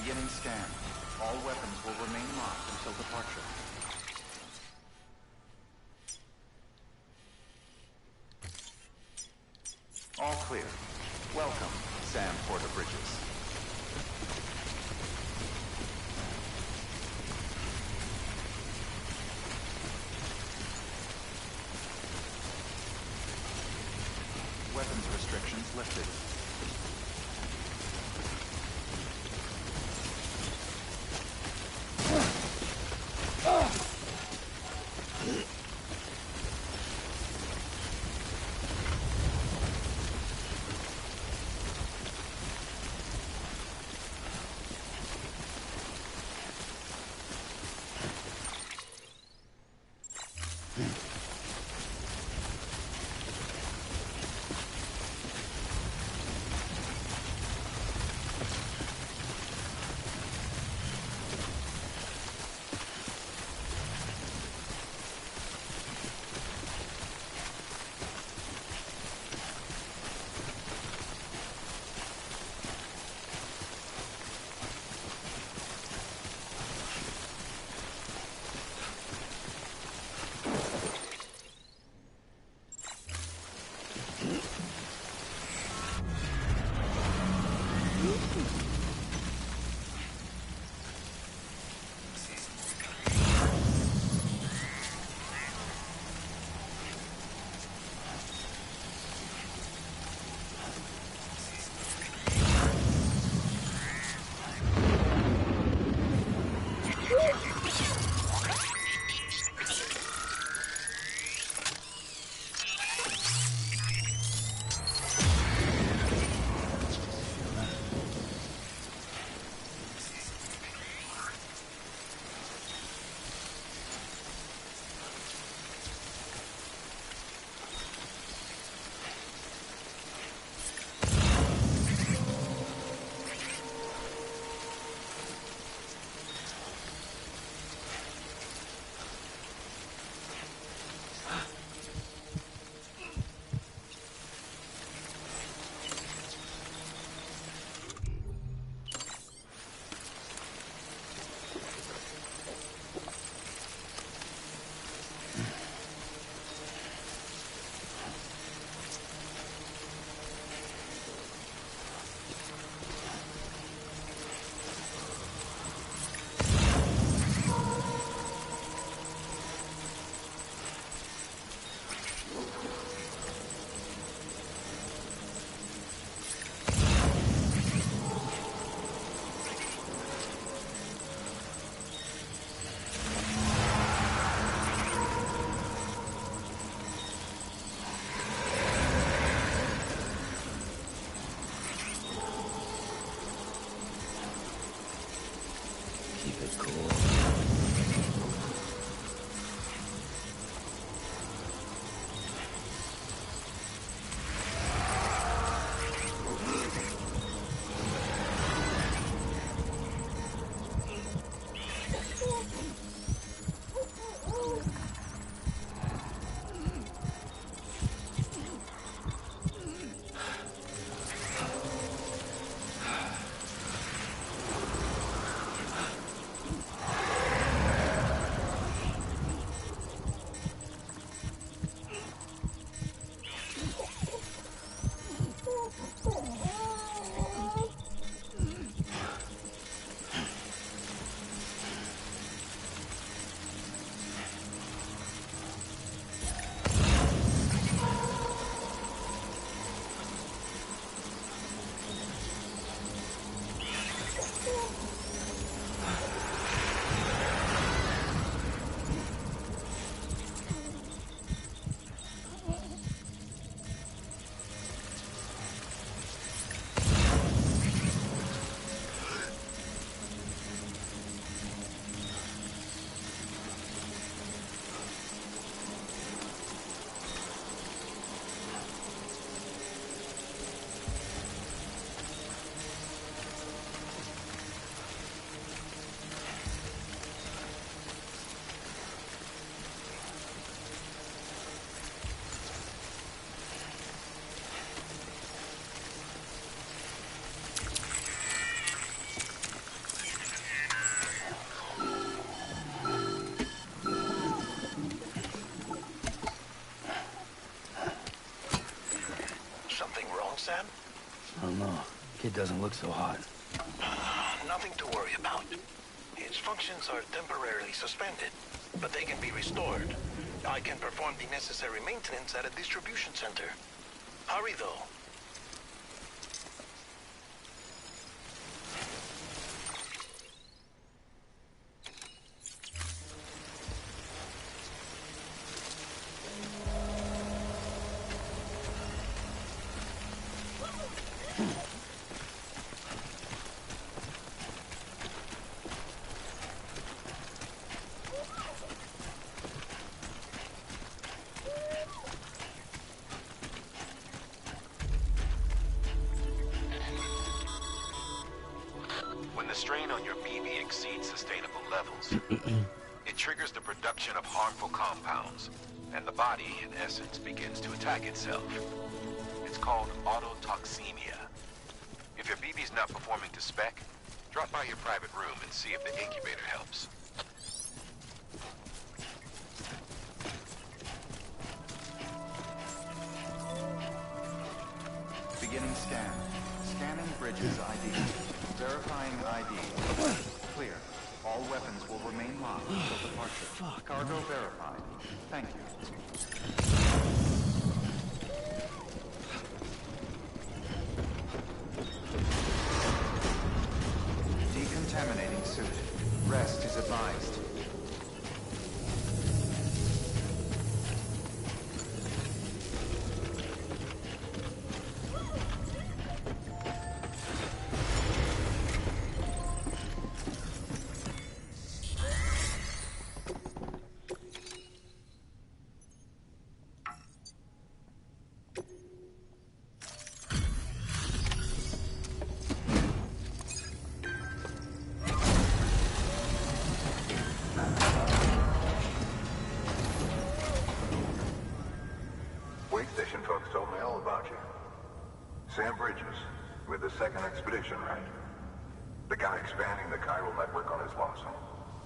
Beginning scan. All weapons will remain locked until departure. All clear. Welcome, Sam Porter Bridges. Weapons restrictions lifted. Sam? I don't know. Kid doesn't look so hot. Nothing to worry about. His functions are temporarily suspended, but they can be restored. I can perform the necessary maintenance at a distribution center. Hurry, though. When the strain on your BB exceeds sustainable levels, it triggers the production of harmful compounds, and the body, in essence, begins to attack itself. It's called autotoxemia. If your BB's not performing to spec, drop by your private room and see if the incubator helps. Beginning scan. Scanning bridges ID. Verifying ID. Clear. All weapons will remain locked until departure. Cargo verified. Thank you. Decontaminating suit. Rest is advised. Station folks told me all about you. Sam Bridges, with the second expedition, right? The guy expanding the chiral network on his lonesome,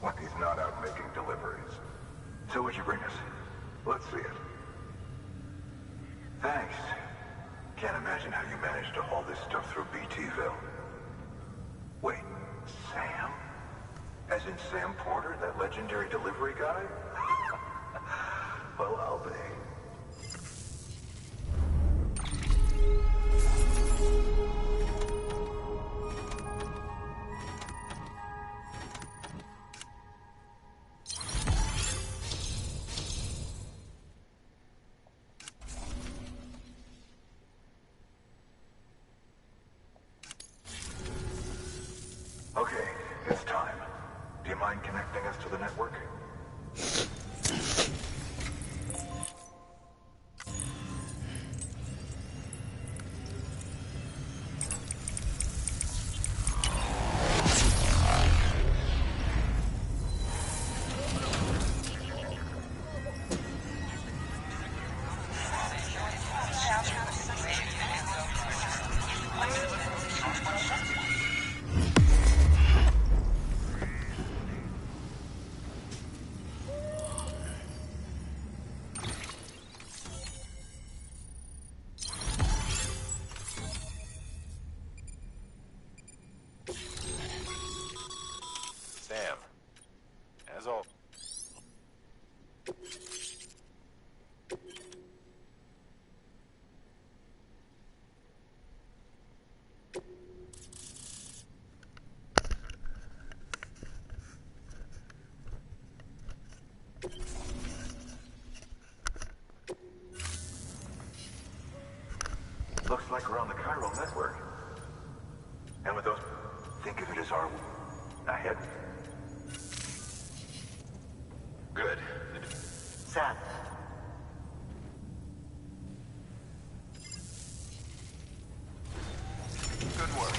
when he's not out making deliveries. So what'd you bring us? Let's see it. Thanks. Can't imagine how you managed to haul this stuff through BTville. Wait, Sam? As in Sam Porter, that legendary delivery guy? Well, I'll be. Okay, it's time. Do you mind connecting us to the network? Sam, as all. Looks like we're on the chiral network. And with those, think of it as our ahead. Good. Sam. Good work.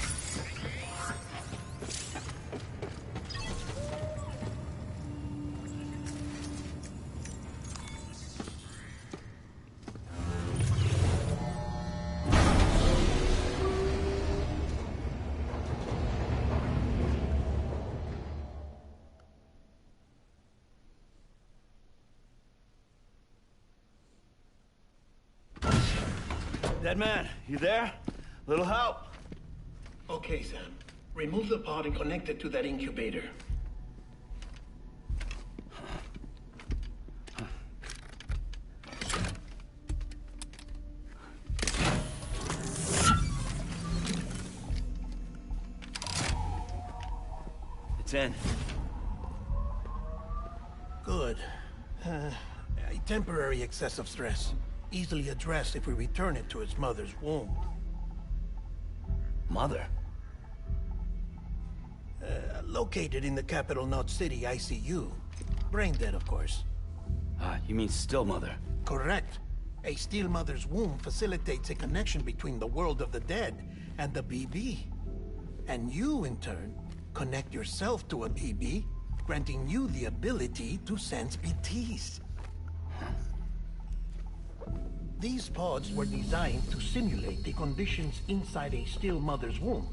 Dead man, you there? Little help. Okay, Sam. Remove the pod and connect it to that incubator. It's in. Good. A temporary excessive stress. Easily addressed if we return it to its mother's womb. Mother? Located in the capital Knot City ICU. Brain dead, of course. You mean still mother? Correct. A steel mother's womb facilitates a connection between the world of the dead and the BB. And you, in turn, connect yourself to a BB, granting you the ability to sense BTs. These pods were designed to simulate the conditions inside a still mother's womb.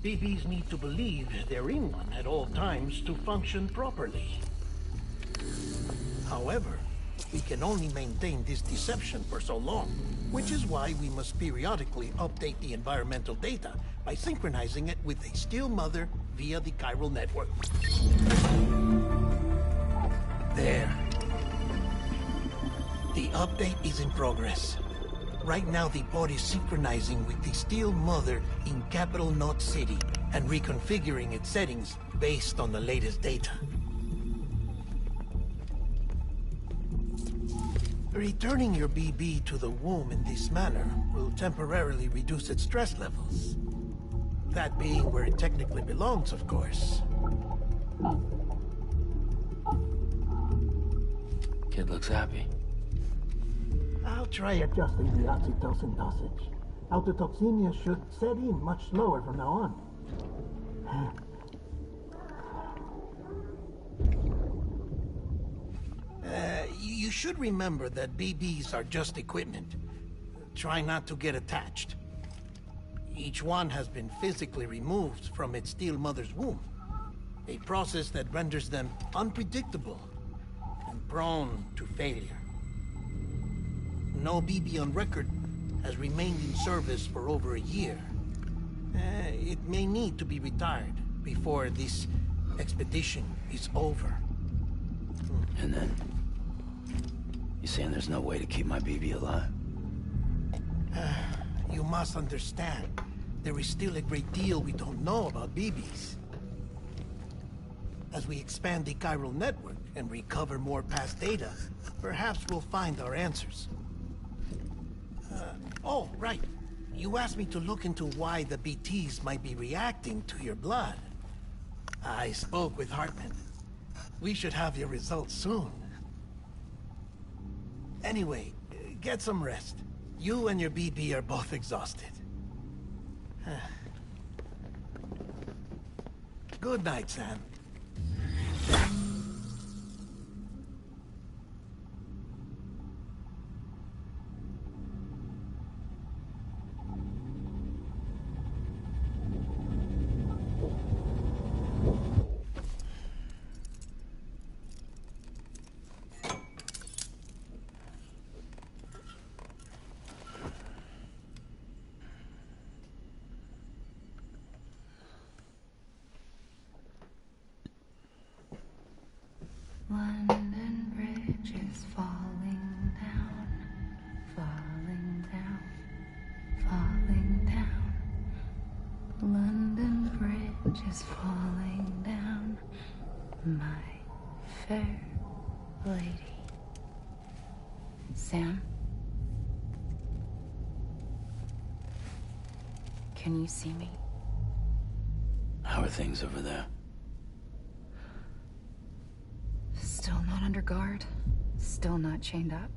BBs need to believe they're in one at all times to function properly. However, we can only maintain this deception for so long, which is why we must periodically update the environmental data by synchronizing it with a still mother via the chiral network. There. The update is in progress. Right now, the pod is synchronizing with the steel mother in capital Knot City and reconfiguring its settings based on the latest data. Returning your BB to the womb in this manner will temporarily reduce its stress levels. That being where it technically belongs, of course. Kid looks happy. I'll try adjusting the oxytocin dosage. Autotoxemia should set in much slower from now on. You should remember that BBs are just equipment. Try not to get attached. Each one has been physically removed from its steel mother's womb. A process that renders them unpredictable and prone to failure. No BB on record has remained in service for over a year. It may need to be retired before this expedition is over. And then? You saying there's no way to keep my BB alive? You must understand, there is still a great deal we don't know about BBs. As we expand the chiral network and recover more past data, perhaps we'll find our answers. Oh, right. You asked me to look into why the BTs might be reacting to your blood. I spoke with Hartman. We should have your results soon. Anyway, get some rest. You and your BB are both exhausted. Good night, Sam. London Bridge is falling down, falling down, falling down. London Bridge is falling down, my fair lady. Sam? Can you see me? How are things over there? Still not under guard, still not chained up,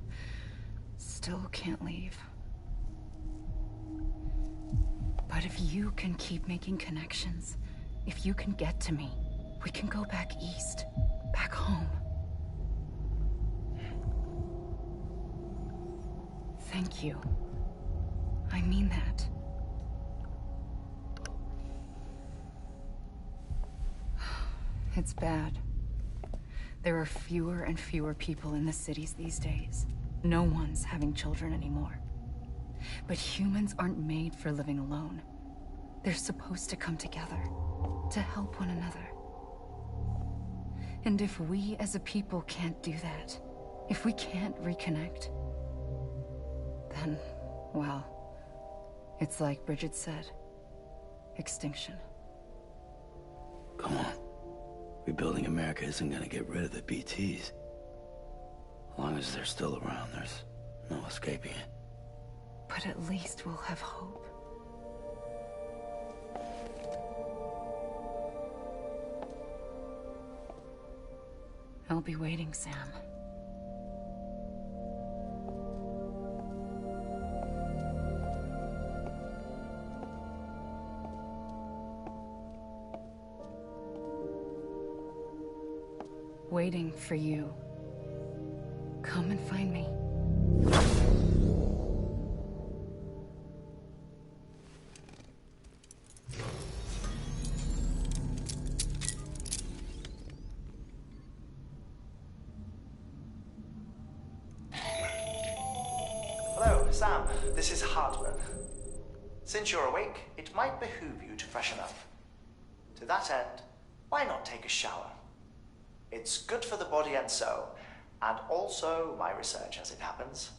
still can't leave. But if you can keep making connections, if you can get to me, we can go back east, back home. Thank you. I mean that. It's bad. There are fewer and fewer people in the cities these days. No one's having children anymore. But humans aren't made for living alone. They're supposed to come together, to help one another. And if we as a people can't do that, if we can't reconnect, then, well, it's like Bridget said, extinction. Come on. Rebuilding America isn't gonna get rid of the BTs. As long as they're still around, there's no escaping it. But at least we'll have hope. I'll be waiting, Sam. Waiting for you. Come and find me. Hello, Sam. This is Hartman. Since you're awake, it might behoove you to freshen up. To that end, why not take a shower? It's good for the body and soul, and also my research as it happens.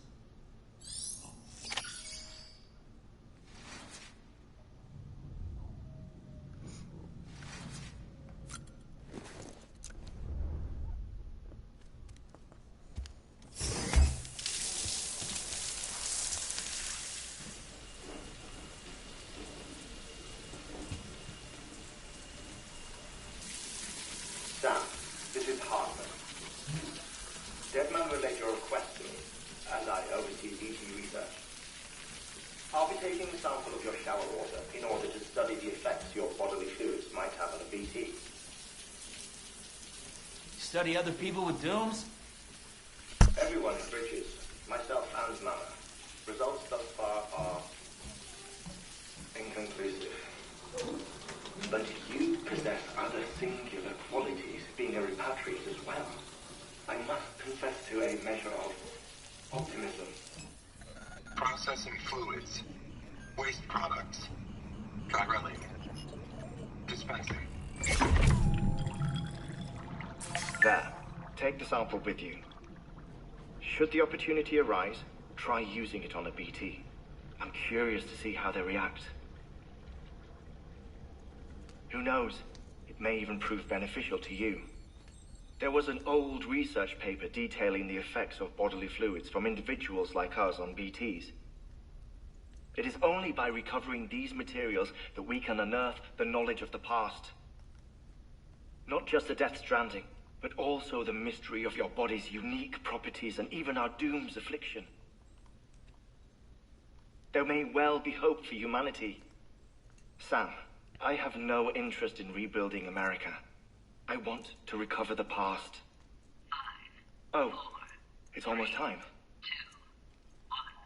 Sam, this is Hartman. Deadman relayed your request to me, and I oversee BT research. I'll be taking a sample of your shower water in order to study the effects your bodily fluids might have on a BT. Study other people with dooms? Everyone in Bridges, myself and Mama. Results thus far are inconclusive. But you possess other singular qualities, being a repatriate as well. I must confess to a measure of optimism. Processing fluids. Waste products. Chirelli. Dispensing. There. Take the sample with you. Should the opportunity arise, try using it on a BT. I'm curious to see how they react. Who knows? It may even prove beneficial to you. There was an old research paper detailing the effects of bodily fluids from individuals like us on BTs. It is only by recovering these materials that we can unearth the knowledge of the past. Not just the Death Stranding, but also the mystery of your body's unique properties and even our doom's affliction. There may well be hope for humanity. Sam, I have no interest in rebuilding America. I want to recover the past. 5, oh, 4, it's almost time. 2,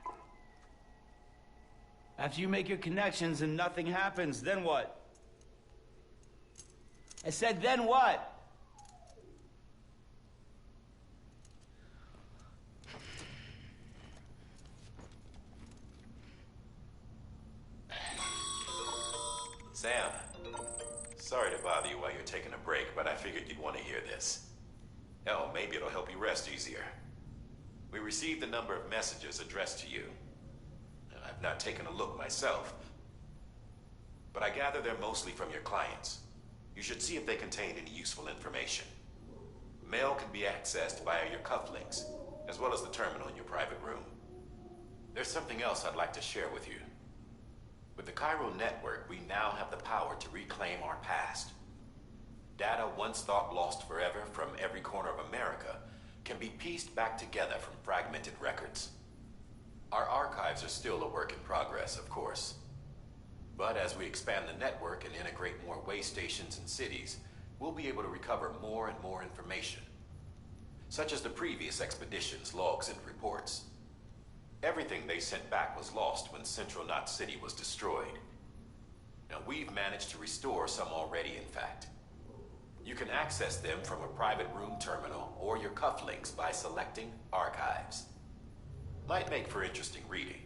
1. After you make your connections and nothing happens, then what? I said, then what? Sam, sorry to bother you while you're taking a break, but I figured you'd want to hear this. Hell, maybe it'll help you rest easier. We received a number of messages addressed to you. I've not taken a look myself, but I gather they're mostly from your clients. You should see if they contain any useful information. Mail can be accessed via your cufflinks, as well as the terminal in your private room. There's something else I'd like to share with you. With the Chiral network, we now have the power to reclaim our past. Data once thought lost forever from every corner of America can be pieced back together from fragmented records. Our archives are still a work in progress, of course. But as we expand the network and integrate more way stations and cities, we'll be able to recover more and more information, such as the previous expedition's logs and reports. Everything they sent back was lost when Central Knot City was destroyed. Now, we've managed to restore some already, in fact. You can access them from a private room terminal or your cufflinks by selecting Archives. Might make for interesting reading.